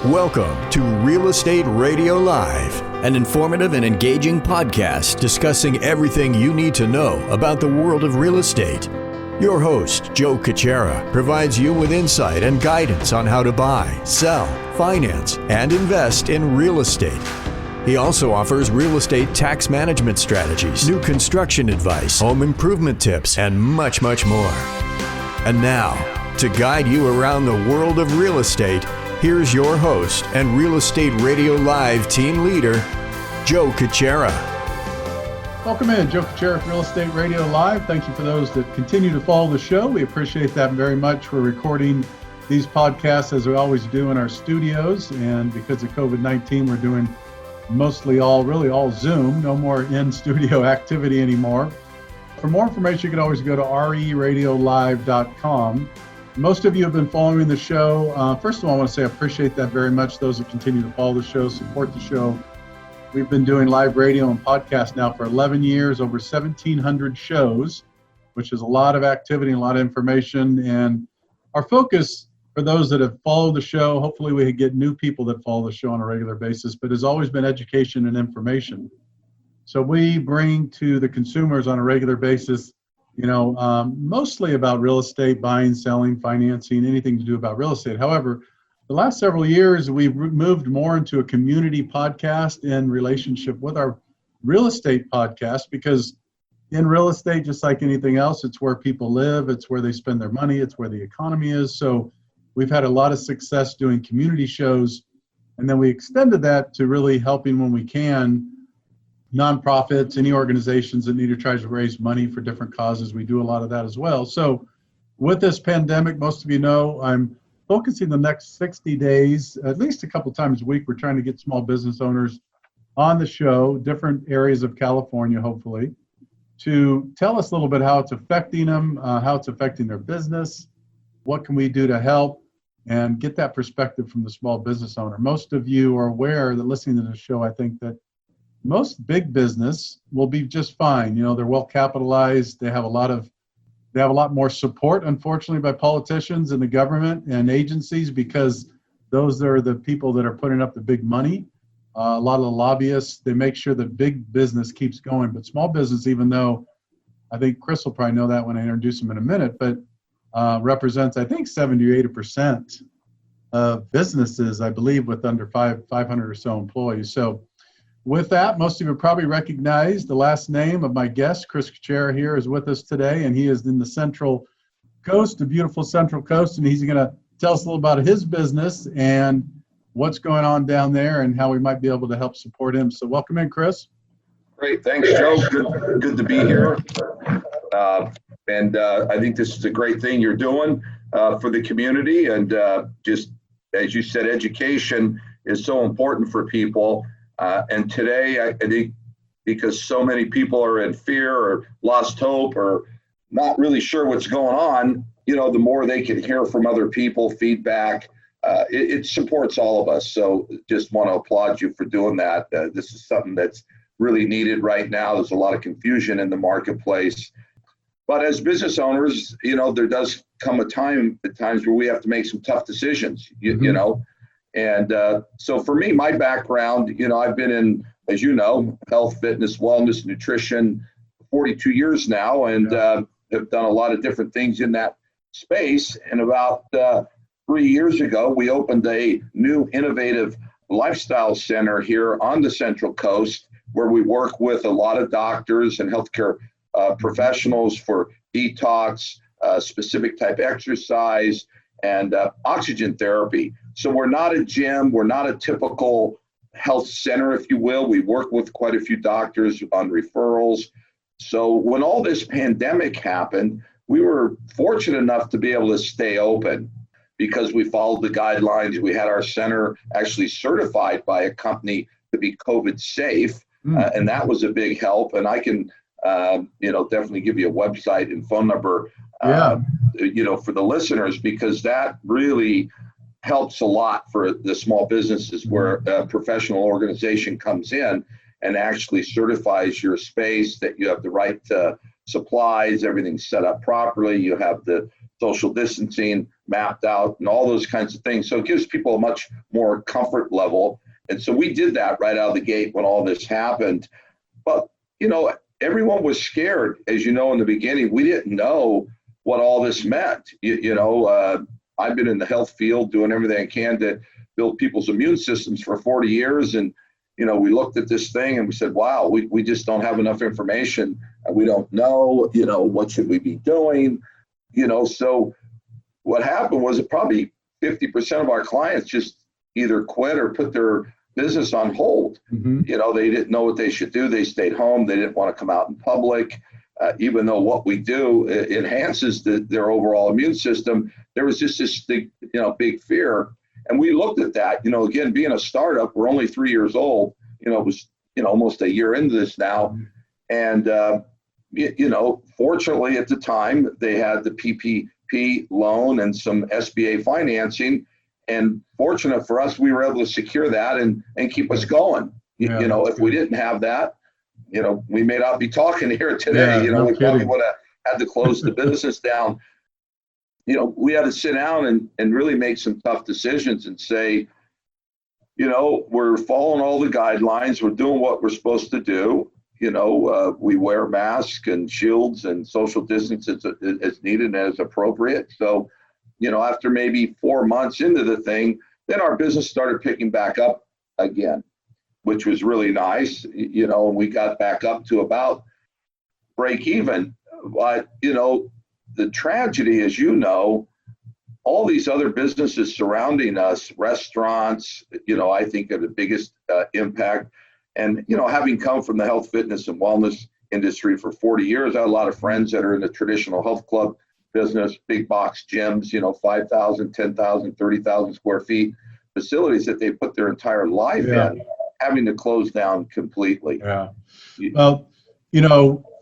Welcome to Real Estate Radio Live, an informative and engaging podcast discussing everything you need to know about the world of real estate. Your host, Joe Cucchiara, provides you with insight and guidance on how to buy, sell, finance, and invest in real estate. He also offers real estate tax management strategies, new construction advice, home improvement tips, and much, much more. And now, to guide you around the world of real estate, here's your host and Real Estate Radio Live team leader, Joe Cucchiara. Welcome in, Joe Cucchiara, Real Estate Radio Live. Thank you for those that continue to follow the show. We appreciate that very much. We're recording these podcasts as we always do in our studios, and because of COVID-19, we're doing mostly all Zoom, no more in-studio activity anymore. For more information, you can always go to ReRadiolive.com. Most of you have been following the show. First of all, I want to say I appreciate that very much. Those that continue to follow the show, support the show. We've been doing live radio and podcast now for 11 years, over 1,700 shows, which is a lot of activity and a lot of information. And our focus for those that have followed the show, hopefully we get new people that follow the show on a regular basis, but has always been education and information. So we bring to the consumers on a regular basis mostly about real estate, buying, selling, financing, anything to do about real estate. However, the last several years, we've moved more into a community podcast in relationship with our real estate podcast, because in real estate, just like anything else, it's where people live, it's where they spend their money, it's where the economy is. So we've had a lot of success doing community shows, and then we extended that to really helping when we can nonprofits, any organizations that need to try to raise money for different causes. We do a lot of that as well. So with this pandemic, most of you know, I'm focusing the next 60 days, at least a couple times a week. We're trying to get small business owners on the show, different areas of California, hopefully, to tell us a little bit how it's affecting them, how it's affecting their business, what can we do to help, and get that perspective from the small business owner. Most of you are aware that listening to the show, I think that most big business will be just fine. You know, they're well capitalized. They have a lot more support, unfortunately, by politicians and the government and agencies, because those are the people that are putting up the big money. A lot of the lobbyists, they make sure that big business keeps going. But small business, even though I think Chris will probably know that when I introduce him in a minute, but represents, I think, 70 or 80% of businesses, I believe, with under 500 or so employees. So with that, most of you probably recognize the last name of my guest. Chris Cucchiara here is with us today, and he is in the Central Coast, the beautiful Central Coast, and he's going to tell us a little about his business and what's going on down there and how we might be able to help support him. So welcome in, Chris. Great. Thanks, Joe. Good to be here. And I think this is a great thing you're doing for the community. And just as you said, education is so important for people. And today, I think because so many people are in fear or lost hope or not really sure what's going on, the more they can hear from other people, feedback, it supports all of us. So just want to applaud you for doing that. This is something that's really needed right now. There's a lot of confusion in the marketplace. But as business owners, there does come a time at times where we have to make some tough decisions, you know. And so for me, my background, I've been in, as you know, health, fitness, wellness, nutrition, 42 years now, and have done a lot of different things in that space. And about 3 years ago, we opened a new innovative lifestyle center here on the Central Coast, where we work with a lot of doctors and healthcare professionals for detox, specific type exercise, and oxygen therapy. So we're not a gym, we're not a typical health center, if you will. We work with quite a few doctors on referrals. So when all this pandemic happened, we were fortunate enough to be able to stay open because we followed the guidelines. We had our center actually certified by a company to be COVID safe, and that was a big help. And I can, definitely give you a website and phone number, for the listeners, because that really helps a lot for the small businesses where a professional organization comes in and actually certifies your space, that you have the right supplies, everything's set up properly, you have the social distancing mapped out and all those kinds of things. So it gives people a much more comfort level. And so we did that right out of the gate when all this happened. But, everyone was scared, as you know, in the beginning. We didn't know what all this meant. I've been in the health field doing everything I can to build people's immune systems for 40 years. And, we looked at this thing and we said, wow, we just don't have enough information. We don't know, what should we be doing? So what happened was that probably 50% of our clients just either quit or put their business on hold. Mm-hmm. They didn't know what they should do. They stayed home. They didn't want to come out in public. Even though what we do enhances their overall immune system, there was just this big fear. And we looked at that, again, being a startup, we're only 3 years old, it was, almost a year into this now. And, fortunately at the time they had the PPP loan and some SBA financing. And fortunate for us, we were able to secure that and keep us going. Yeah, If we didn't have that, we may not be talking here today. Yeah, no we kidding. probably would have had to close the business down. We had to sit down and really make some tough decisions and say, we're following all the guidelines. We're doing what we're supposed to do. We wear masks and shields and social distance as needed and as appropriate. So, after maybe 4 months into the thing, then our business started picking back up again, which was really nice, and we got back up to about break even. But, the tragedy, as all these other businesses surrounding us, restaurants, I think are the biggest impact. And, having come from the health, fitness, and wellness industry for 40 years, I have a lot of friends that are in the traditional health club business, big box gyms, 5,000, 10,000, 30,000 square feet facilities that they put their entire life in, having to close down completely. Yeah. Well,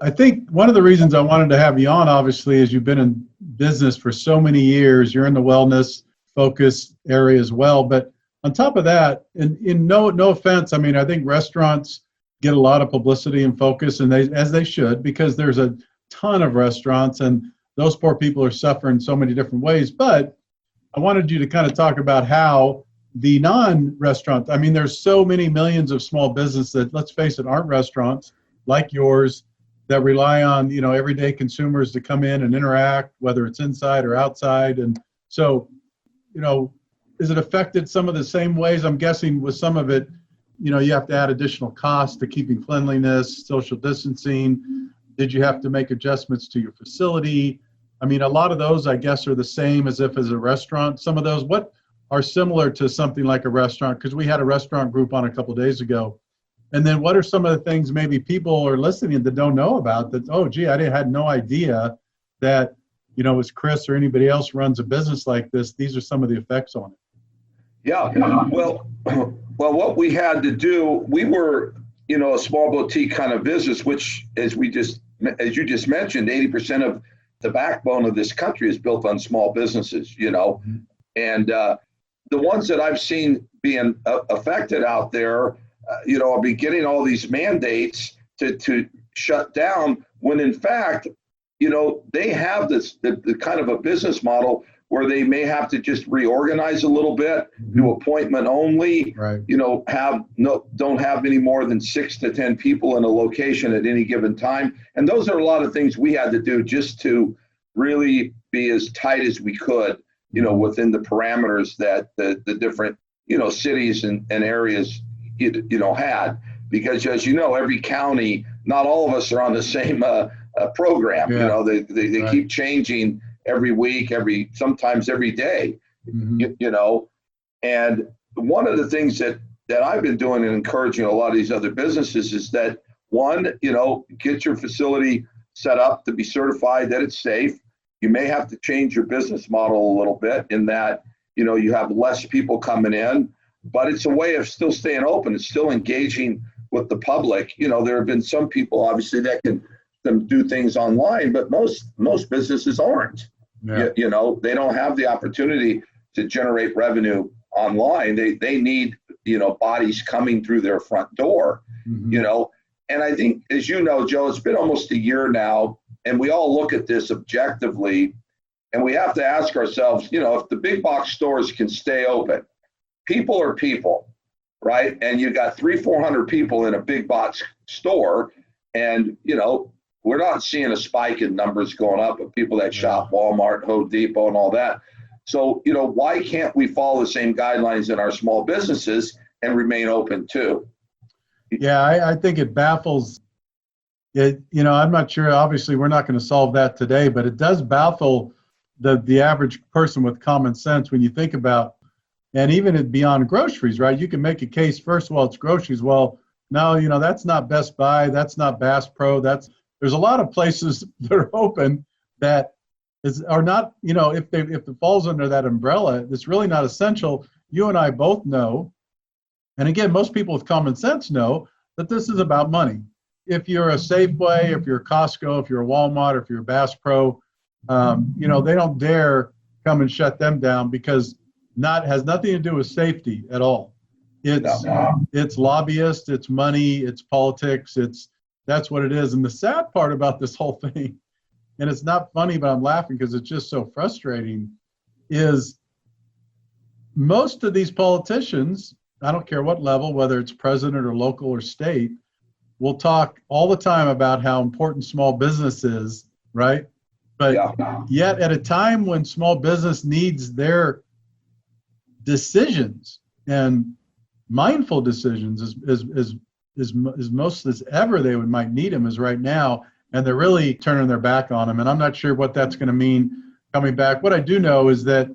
I think one of the reasons I wanted to have you on, obviously, is you've been in business for so many years. You're in the wellness focus area as well. But on top of that, and no offense, I think restaurants get a lot of publicity and focus, and as they should, because there's a ton of restaurants, and those poor people are suffering so many different ways. But I wanted you to kind of talk about how the non-restaurant, there's so many millions of small businesses that, let's face it, aren't restaurants like yours that rely on, everyday consumers to come in and interact, whether it's inside or outside. And so, is it affected some of the same ways? I'm guessing with some of it, you have to add additional costs to keeping cleanliness, social distancing. Did you have to make adjustments to your facility? A lot of those, I guess, are the same as if as a restaurant. Some of those, what are similar to something like a restaurant? Because we had a restaurant group on a couple of days ago. And then what are some of the things maybe people are listening that don't know about that, oh, gee, I had no idea that, as Chris or anybody else runs a business like this, these are some of the effects on it. Yeah. Well, what we had to do, we were, a small boutique kind of business, which as you just mentioned, 80% of the backbone of this country is built on small businesses, Mm-hmm. and the ones that I've seen being affected out there, I'll be getting all these mandates to shut down when in fact, they have the kind of a business model where they may have to just reorganize a little bit, do appointment only, right. Don't have any more than 6 to 10 people in a location at any given time. And those are a lot of things we had to do just to really be as tight as we could, within the parameters that the different, cities and areas, had. Because as every county, not all of us are on the same program. Yeah. They Right. keep changing every week, sometimes every day, Mm-hmm. And one of the things that I've been doing and encouraging a lot of these other businesses is that one, get your facility set up to be certified that it's safe. You may have to change your business model a little bit in that, you have less people coming in, but it's a way of still staying open. It's still engaging with the public. There have been some people obviously that can do things online, but most businesses aren't. Yeah. They don't have the opportunity to generate revenue online. They need, bodies coming through their front door, Mm-hmm. And I think, as Joe, it's been almost a year now, and we all look at this objectively. And we have to ask ourselves, if the big box stores can stay open, people are people, right? And you got 300-400 people in a big box store, and, we're not seeing a spike in numbers going up of people that shop Walmart, Home Depot, and all that. So, why can't we follow the same guidelines in our small businesses and remain open too? Yeah, I think it baffles it. I'm not sure. Obviously, we're not going to solve that today, but it does baffle the average person with common sense when you think about, and even beyond groceries, right? You can make a case, first of all, it's groceries. Well, no, that's not Best Buy. That's not Bass Pro. There's a lot of places that are open that are not, if it falls under that umbrella, it's really not essential. You and I both know, and again, most people with common sense know that this is about money. If you're a Safeway, if you're a Costco, if you're a Walmart, if you're a Bass Pro, they don't dare come and shut them down because has nothing to do with safety at all. It's lobbyists, it's money, it's politics, that's what it is. And the sad part about this whole thing, and it's not funny, but I'm laughing because it's just so frustrating, is most of these politicians, I don't care what level, whether it's president or local or state, will talk all the time about how important small business is, right? But yet at a time when small business needs their decisions and mindful decisions as most as ever they might need them is right now, and they're really turning their back on them. And I'm not sure what that's going to mean coming back. What I do know is that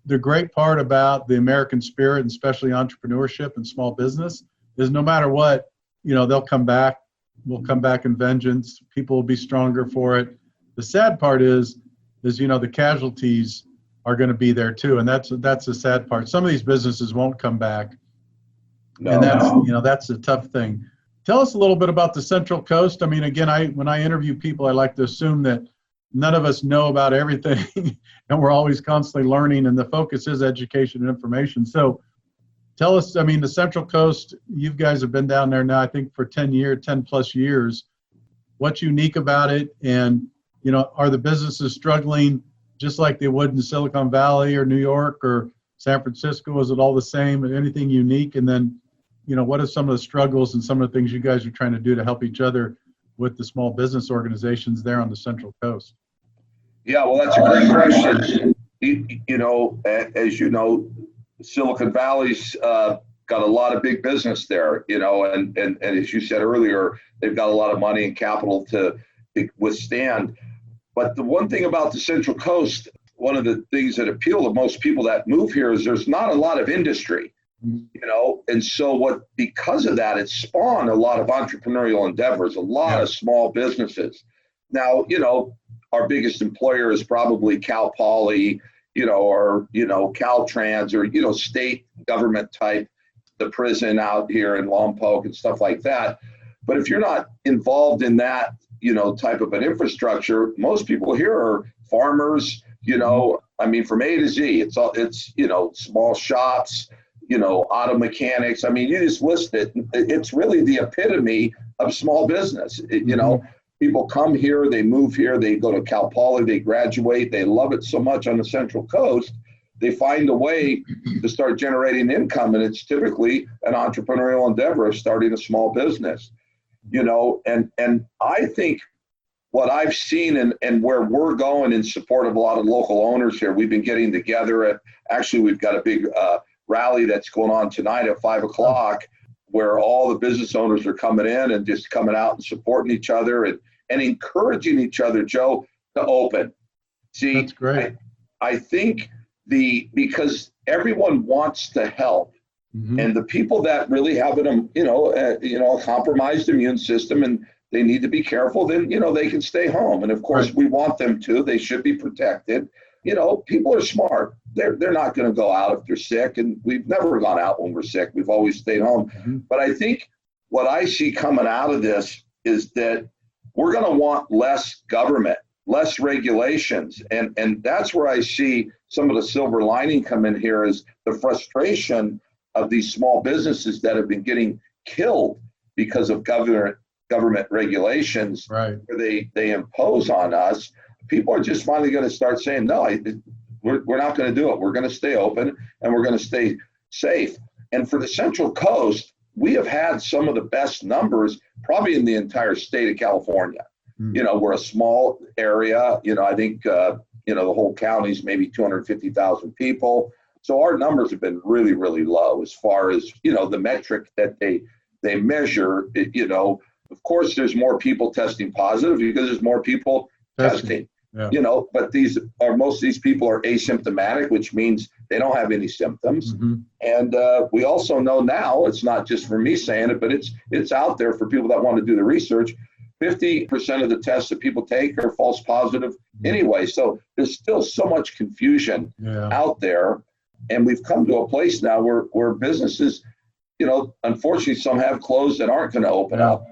the great part about the American spirit, and especially entrepreneurship and small business, is no matter what, they'll come back. We'll come back in vengeance. People will be stronger for it. The sad part is the casualties are going to be there too, and that's the sad part. Some of these businesses won't come back. And that's a tough thing. Tell us a little bit about the Central Coast. I mean, again, when I interview people, I like to assume that none of us know about everything, and we're always constantly learning, and the focus is education and information. So tell us, the Central Coast, you guys have been down there now, I think, for 10 plus years. What's unique about it? And, are the businesses struggling just like they would in Silicon Valley or New York or San Francisco? Is it all the same? Anything unique? And then, what are some of the struggles and some of the things you guys are trying to do to help each other with the small business organizations there on the Central Coast? Yeah, well, that's a great question. As you know, Silicon Valley's got a lot of big business there, and as you said earlier, they've got a lot of money and capital to withstand. But the one thing about the Central Coast, one of the things that appeal to most people that move here is there's not a lot of industry, and so because of that, it's spawned a lot of entrepreneurial endeavors, a lot of small businesses. Now, our biggest employer is probably Cal Poly, or, Caltrans, or, state government type, the prison out here in Lompoc and stuff like that. But if you're not involved in that, type of an infrastructure, most people here are farmers, from A to Z. It's small shops, auto mechanics. You just list it. It's really the epitome of small business. People come here, they move here, they go to Cal Poly, they graduate, they love it so much on the Central Coast, they find a way to start generating income, and it's typically an entrepreneurial endeavor of starting a small business. And I think what I've seen and where we're going in support of a lot of local owners here, we've been getting together we've got a big rally that's going on tonight at 5:00, where all the business owners are coming in and just coming out and supporting each other and encouraging each other, Joe, to open. See, that's great. I think because everyone wants to help. And the people that really have a compromised immune system and they need to be careful, then, they can stay home. And of course, we want them to. They should be protected. People are smart. They're not going to go out if they're sick. And we've never gone out when we're sick. We've always stayed home. But I think what I see coming out of this is that we're going to want less government, less regulations. And that's where I see some of the silver lining come in here is the frustration of these small businesses that have been getting killed because of government regulations, where they impose on us. people are just finally going to start saying, no, we're not going to do it. We're going to stay open and we're going to stay safe. And for the Central Coast, we have had some of the best numbers probably in the entire state of California. We're a small area. I think, the whole county's maybe 250,000 people. So our numbers have been really, really low as far as, the metric that they measure. Of course, there's more people testing positive because there's more people testing. Yeah. But most of these people are asymptomatic, which means they don't have any symptoms. Mm-hmm. And we also know now, it's not just for me saying it, but it's out there for people that want to do the research. 50% of the tests that people take are false positive anyway. So there's still so much confusion out there. And we've come to a place now where businesses, unfortunately, some have closed and aren't going to open up.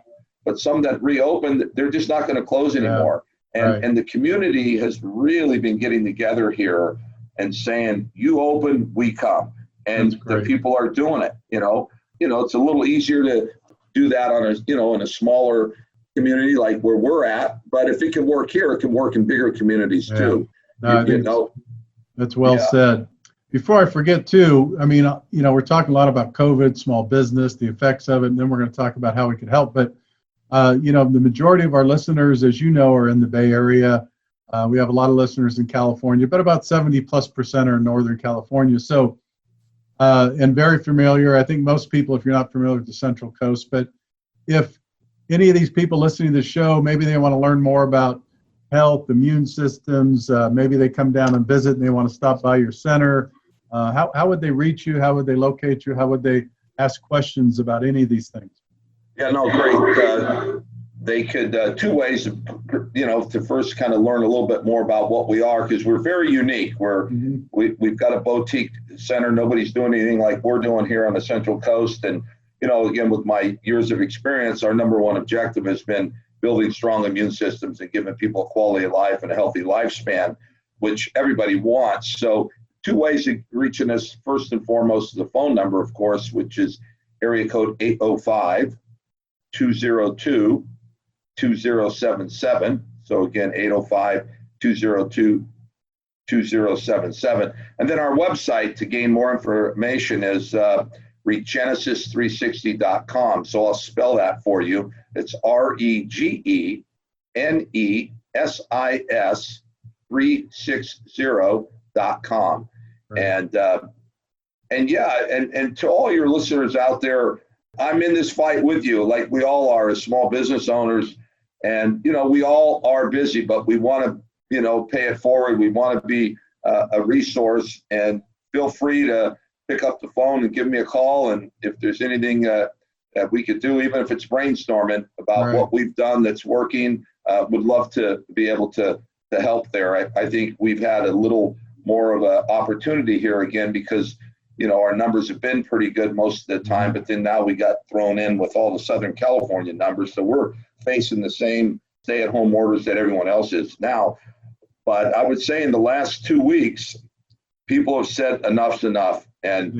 But some that reopened, they're just not going to close anymore. And the community has really been getting together here and saying, you open, we come. And the people are doing it. It's a little easier to do that on in a smaller community like where we're at. But if it can work here, it can work in bigger communities too. No, that's well said. Before I forget too, we're talking a lot about COVID, small business, the effects of it, and then we're going to talk about how we could help. But the majority of our listeners, as you know, are in the Bay Area. We have a lot of listeners in California, but about 70+% are in Northern California. So, and very familiar. I think most people, if you're not familiar with the Central Coast, but if any of these people listening to the show, maybe they want to learn more about health, immune systems, maybe they come down and visit and they want to stop by your center. How would they reach you? How would they locate you? How would they ask questions about any of these things? Yeah, no, great. They could, two ways, to first kind of learn a little bit more about what we are, because we're very unique. We've got a boutique center. Nobody's doing anything like we're doing here on the Central Coast. And, again, with my years of experience, our number one objective has been building strong immune systems and giving people a quality of life and a healthy lifespan, which everybody wants. So two ways of reaching us, first and foremost, is the phone number, of course, which is area code 805-202-2077. So again, 805-202-2077. And then our website to gain more information is ReGenesis360.com. So I'll spell that for you. It's ReGenesis 360.com. Right. And to all your listeners out there, I'm in this fight with you, like we all are as small business owners. And, we all are busy, but we want to, pay it forward. We want to be a resource, and feel free to pick up the phone and give me a call. And if there's anything that we could do, even if it's brainstorming about what we've done that's working, would love to be able to help there. I think we've had a little more of an opportunity here again, because our numbers have been pretty good most of the time, but then now we got thrown in with all the Southern California numbers. So we're facing the same stay-at-home orders that everyone else is now. But I would say in the last 2 weeks, people have said enough's enough, and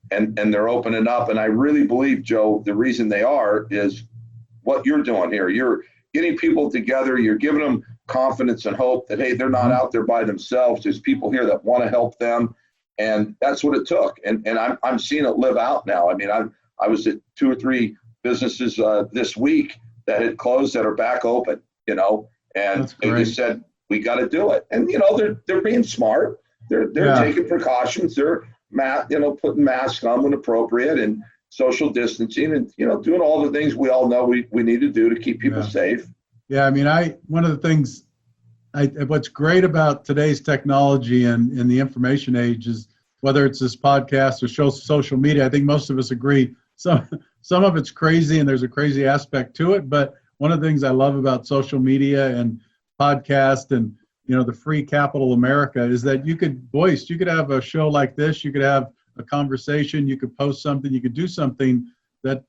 they're opening up. And I really believe, Joe, the reason they are is what you're doing here. You're getting people together. You're giving them confidence and hope that, hey, they're not out there by themselves. There's people here that want to help them. And that's what it took. And I'm seeing it live out now. I was at 2 or 3 businesses this week that had closed that are back open, and they just said, we got to do it. And, they're being smart. They're taking precautions. They're, putting masks on when appropriate, and social distancing, and, doing all the things we all know we need to do to keep people safe. Yeah. One of the things, what's great about today's technology and the information age is, whether it's this podcast or social media, I think most of us agree some of it's crazy and there's a crazy aspect to it. But one of the things I love about social media and podcast and, the free capital America is that you could have a show like this, you could have a conversation, you could post something, you could do something that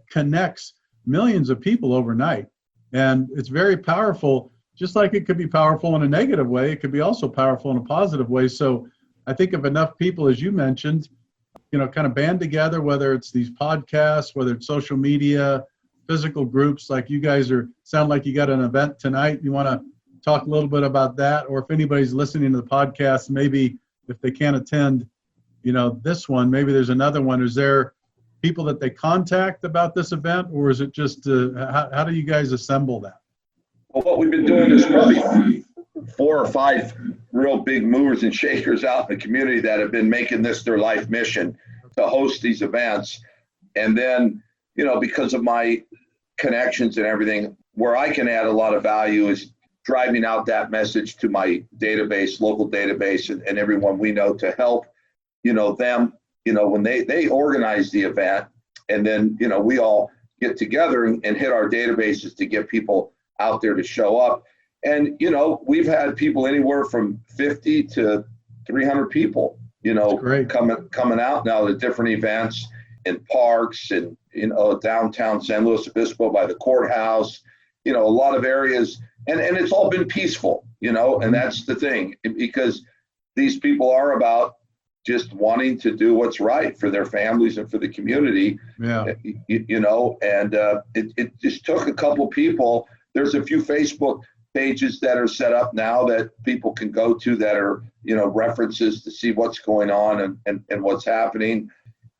connects millions of people overnight. And it's very powerful. Just like it could be powerful in a negative way, it could be also powerful in a positive way. So I think if enough people, as you mentioned, kind of band together, whether it's these podcasts, whether it's social media, physical groups, like you guys sound like you got an event tonight. You want to talk a little bit about that, or if anybody's listening to the podcast, maybe if they can't attend, this one, maybe there's another one. Is there people that they contact about this event, or is it just how do you guys assemble that? Well, what we've been doing is probably 4 or 5 real big movers and shakers out in the community that have been making this their life mission to host these events. And then, because of my connections and everything, where I can add a lot of value is driving out that message to my database, local database, and everyone we know to help, them, when they organize the event, and then, we all get together and hit our databases to get people out there to show up. And, we've had people anywhere from 50 to 300 people, coming out now to different events in parks and, downtown San Luis Obispo by the courthouse, a lot of areas. And it's all been peaceful, and that's the thing, because these people are about just wanting to do what's right for their families and for the community. Yeah. And it just took a couple people. There's a few Facebook pages that are set up now that people can go to that are, references to see what's going on and what's happening.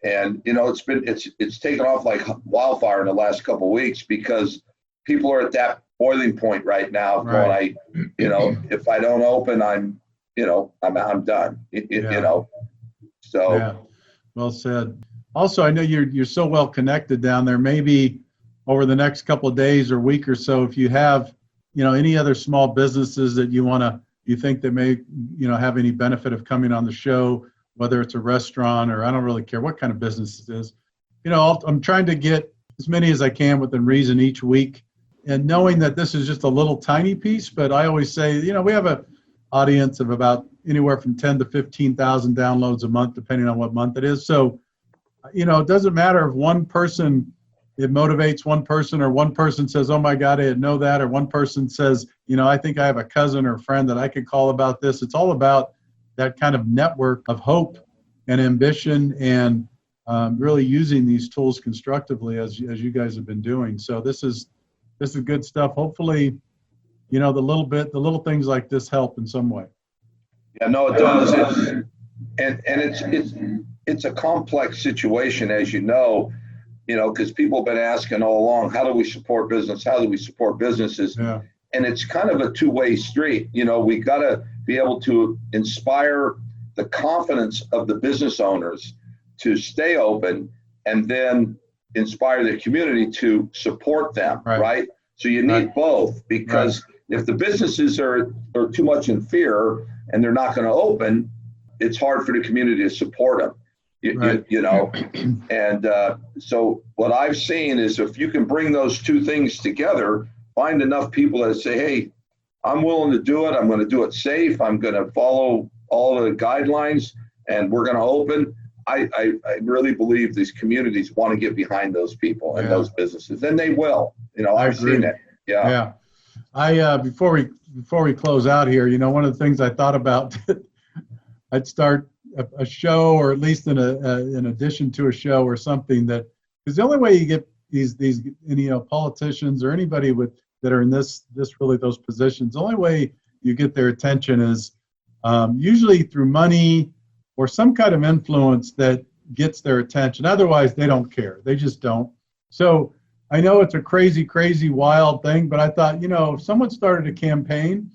And, it's taken off like wildfire in the last couple of weeks, because people are at that boiling point right now. Right. Going, if I don't open, I'm done, So. Yeah, well said. Also, I know you're so well connected down there. Maybe over the next couple of days or week or so, if you have, any other small businesses that you think that may, have any benefit of coming on the show, whether it's a restaurant or I don't really care what kind of business it is. I'm trying to get as many as I can within reason each week, and knowing that this is just a little tiny piece, but I always say, we have a audience of about anywhere from 10 to 15,000 downloads a month, depending on what month it is. So, it doesn't matter if one person, it motivates one person, or one person says, oh my God, I didn't know that. Or one person says, I think I have a cousin or a friend that I could call about this. It's all about that kind of network of hope and ambition, and really using these tools constructively as you guys have been doing. So this is good stuff. Hopefully, the little things like this help in some way. Yeah, no, it does. It's a complex situation, as because people have been asking all along, how do we support business? How do we support businesses? Yeah. And it's kind of a two-way street. We got to be able to inspire the confidence of the business owners to stay open, and then inspire the community to support them, right? So you need both, because if the businesses are too much in fear and they're not going to open, it's hard for the community to support them. And so what I've seen is, if you can bring those two things together, find enough people that say, hey, I'm willing to do it. I'm going to do it safe. I'm going to follow all the guidelines, and we're going to open. I really believe these communities want to get behind those people and those businesses, and they will. I've seen it. Yeah. I before we close out here, one of the things I thought about, I'd start a show, or at least in addition to a show or something, that because the only way you get these politicians or anybody that are in this really those positions, the only way you get their attention is usually through money or some kind of influence that gets their attention. Otherwise, they don't care. They just don't. So I know it's a crazy, wild thing, but I thought, if someone started a campaign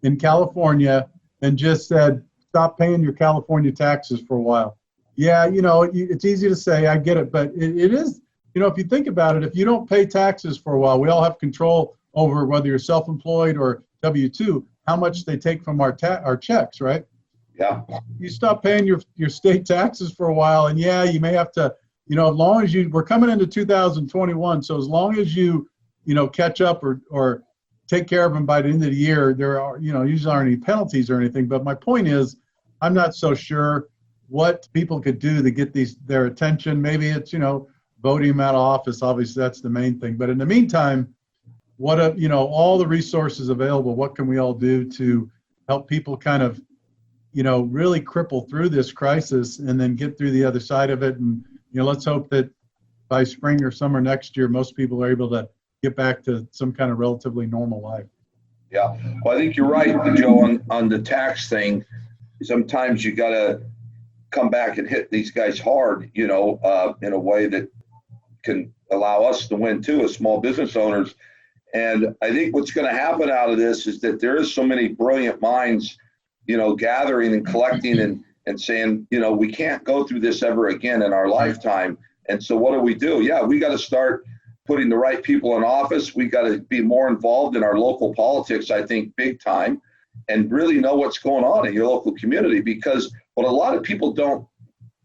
in California and just said, stop paying your California taxes for a while. Yeah, it's easy to say, I get it, but it is, if you think about it, if you don't pay taxes for a while, we all have control over whether you're self-employed or W-2, how much they take from our checks, right? Yeah. You stop paying your state taxes for a while, and you may have to, as long as we're coming into 2021, so as long as you catch up or take care of them by the end of the year, there are, usually aren't any penalties or anything. But my point is, I'm not so sure what people could do to get their attention. Maybe it's, voting them out of office. Obviously, that's the main thing. But in the meantime, all the resources available, what can we all do to help people kind of, really cripple through this crisis and then get through the other side of it? And, let's hope that by spring or summer next year, most people are able to get back to some kind of relatively normal life. Yeah. Well, I think you're right, Joe, on the tax thing. Sometimes you got to come back and hit these guys hard, in a way that can allow us to win too as small business owners. And I think what's going to happen out of this is that there is so many brilliant minds, gathering and collecting and saying, we can't go through this ever again in our lifetime. And so what do? Yeah, we got to start putting the right people in office. We got to be more involved in our local politics, I think, big time, and really know what's going on in your local community. Because what a lot of people don't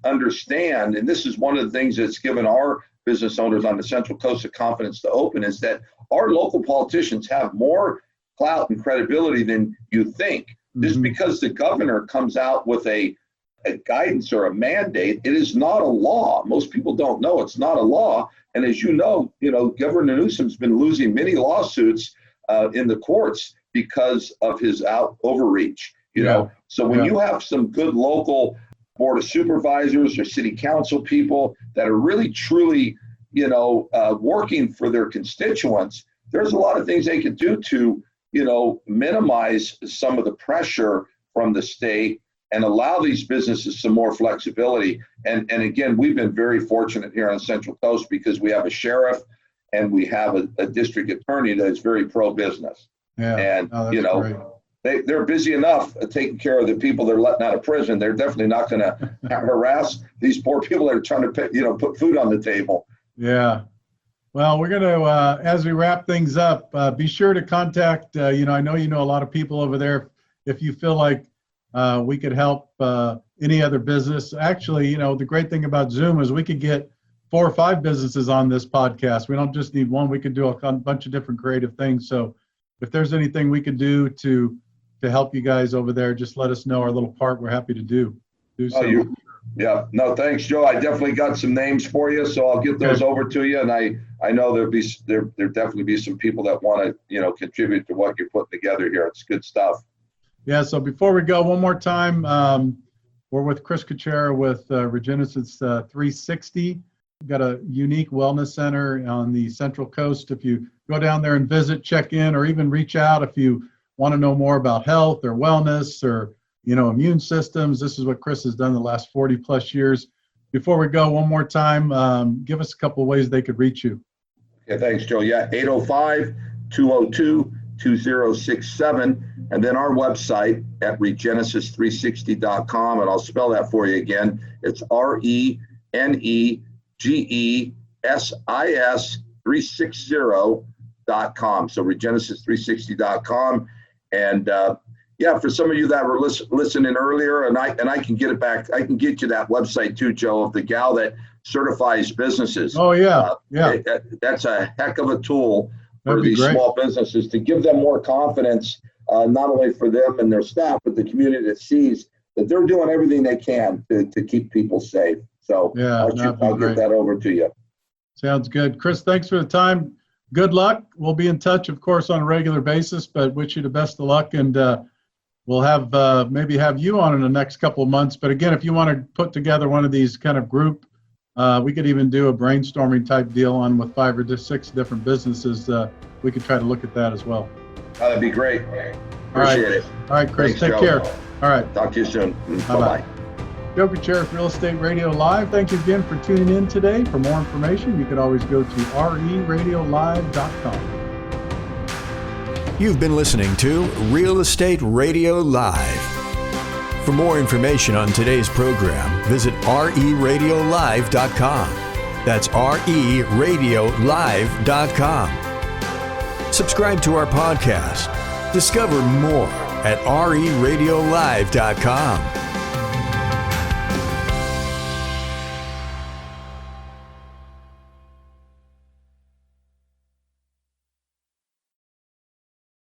understand, and this is one of the things that's given our business owners on the Central Coast the confidence to open, is that our local politicians have more clout and credibility than you think. Just because the governor comes out with a guidance or a mandate, it is not a law. Most people don't know it's not a law. And as you know, Governor Newsom's been losing many lawsuits in the courts because of his overreach. So when you have some good local board of supervisors or city council people that are really truly, working for their constituents, there's a lot of things they can do to, minimize some of the pressure from the state and allow these businesses some more flexibility. And again, we've been very fortunate here on the Central Coast because we have a sheriff and we have a district attorney that is very pro-business. Yeah. And, great. they're busy enough taking care of the people they're letting out of prison. They're definitely not going to harass these poor people that are trying to, put food on the table. Yeah. Well, we're going to, as we wrap things up, be sure to contact, I know a lot of people over there. If you feel like we could help any other business. Actually, the great thing about Zoom is we could get 4 or 5 businesses on this podcast. We don't just need one. We could do a bunch of different creative things. So if there's anything we could do to help you guys over there, just let us know our little part. We're happy to do so. Yeah, no, thanks, Joe. I definitely got some names for you, so I'll get those over to you. And I know there definitely be some people that want to, contribute to what you're putting together here. It's good stuff. Yeah. So before we go, one more time, we're with Chris Cucchiara with ReGenesis 360. We've got a unique wellness center on the Central Coast. If you go down there and visit, check in, or even reach out if you want to know more about health or wellness or immune systems. This is what Chris has done the last 40 plus years. Before we go, one more time, give us a couple of ways they could reach you. Yeah, thanks, Joe. Yeah, 805-202-2067. And then our website at ReGenesis360.com. And I'll spell that for you again. It's RENEGESIS 360.com. So ReGenesis360.com. And for some of you that were listening earlier, and I can get it back. I can get you that website too, Joe, of the gal that certifies businesses. Oh yeah, that's a heck of a tool for these small businesses to give them more confidence, not only for them and their staff, but the community that sees that they're doing everything they can to keep people safe. So I'll get that over to you. Sounds good, Chris. Thanks for the time. Good luck. We'll be in touch, of course, on a regular basis, but wish you the best of luck. And we'll have maybe have you on in the next couple of months. But again, if you want to put together one of these kind of group, we could even do a brainstorming type deal on with 5 or 6 different businesses. We could try to look at that as well. That'd be great. Appreciate it. All right, Chris. Thanks, take Joe. care. All right. Talk to you soon. Bye-bye. Joe Cucchiara, Real Estate Radio Live. Thank you again for tuning in today. For more information, you can always go to ReRadiolive.com. You've been listening to Real Estate Radio Live. For more information on today's program, visit ReRadiolive.com. That's ReRadiolive.com. Subscribe to our podcast. Discover more at ReRadiolive.com.